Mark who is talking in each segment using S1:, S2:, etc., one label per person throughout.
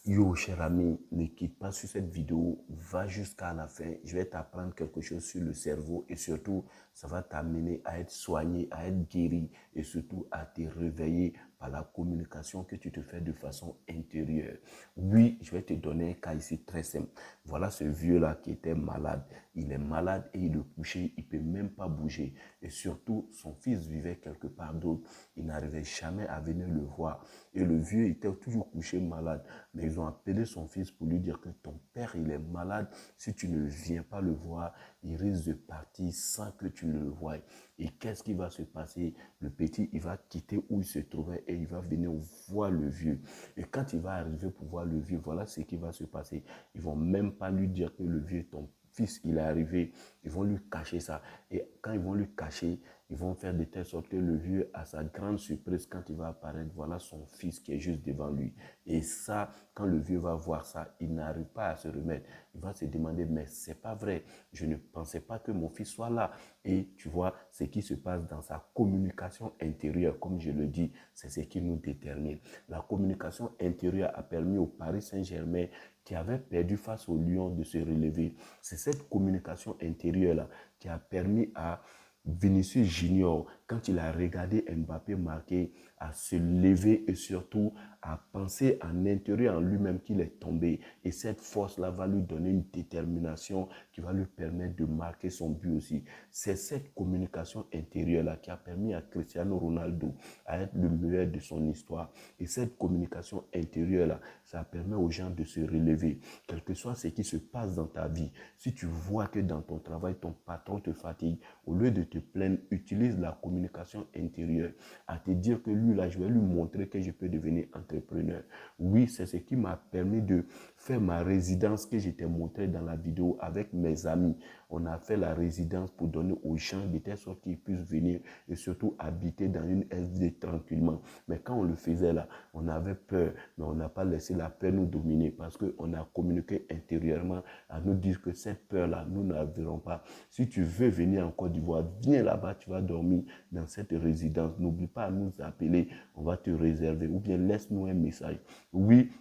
S1: Yo, cher ami, ne quitte pas sur cette vidéo, va jusqu'à la fin. Je vais t'apprendre quelque chose sur le cerveau et surtout, ça va t'amener à être soigné, à être guéri et surtout à te réveiller par la communication que tu te fais de façon intérieure. Oui, je vais te donner un cas ici très simple. Voilà ce vieux-là qui était malade. Il est malade et il est couché, il ne peut même pas bouger. Et surtout, son fils vivait quelque part d'autre. Il n'arrivait jamais à venir le voir. Et le vieux était toujours couché malade. Mais ils ont appelé son fils pour lui dire que ton père, il est malade. Si tu ne viens pas le voir, il risque de partir sans que tu le voies. Et qu'est-ce qui va se passer? Le petit, il va quitter où il se trouvait et il va venir voir le vieux. Et quand il va arriver pour voir le vieux, voilà ce qui va se passer. Ils vont même pas lui dire que le vieux, ton fils, il est arrivé. Ils vont lui cacher ça. Et quand ils vont lui cacher, ils vont faire de telle sorte que le vieux, à sa grande surprise, quand il va apparaître, voilà son fils qui est juste devant lui. Et ça, quand le vieux va voir ça, il n'arrive pas à se remettre. Il va se demander, mais c'est pas vrai. Je ne pensais pas que mon fils soit là. Et tu vois, ce qui se passe dans sa communication intérieure, comme je le dis, c'est ce qui nous détermine. La communication intérieure a permis au Paris Saint-Germain qui avait perdu face au Lyon de se relever. C'est cette communication intérieure-là qui a permis à Vinicius Junior, quand il a regardé Mbappé marquer, à se lever et surtout à penser en intérieur en lui-même qu'il est tombé. Et cette force-là va lui donner une détermination qui va lui permettre de marquer son but aussi. C'est cette communication intérieure-là qui a permis à Cristiano Ronaldo à être le meilleur de son histoire. Et cette communication intérieure-là, ça permet aux gens de se relever. Quel que soit ce qui se passe dans ta vie, si tu vois que dans ton travail, ton patron te fatigue, au lieu de te plaindre, utilise la communication intérieure à te dire que lui, là, je vais lui montrer que je peux devenir entrepreneur. Oui, c'est ce qui m'a permis de faire ma résidence que je t'ai montré dans la vidéo avec mes amis. On a fait la résidence pour donner aux gens de telle sorte qu'ils puissent venir et surtout habiter dans une SD tranquillement. Mais quand on le faisait là, on avait peur, mais on n'a pas laissé la peur nous dominer parce qu'on a communiqué intérieurement à nous dire que cette peur-là, nous ne la verrons pas. Si tu veux venir en Côte d'Ivoire, viens là-bas, tu vas dormir dans cette résidence. N'oublie pas à nous appeler, on va te réserver ou bien laisse-nous un message. Oui,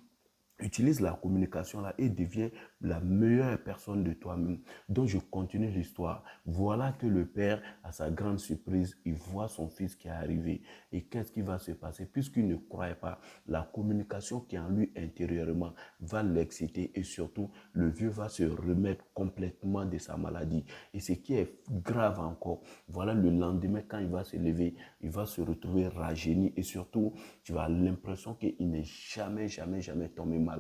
S1: utilise la communication là et deviens la meilleure personne de toi-même. Donc je continue l'histoire. Voilà que le père, à sa grande surprise, il voit son fils qui est arrivé. Et qu'est-ce qui va se passer? Puisqu'il ne croyait pas, la communication qui est en lui intérieurement va l'exciter et surtout le vieux va se remettre complètement de sa maladie. Et ce qui est grave encore, voilà le lendemain quand il va se lever, il va se retrouver rajeuni et surtout tu as l'impression qu'il n'est jamais tombé malade.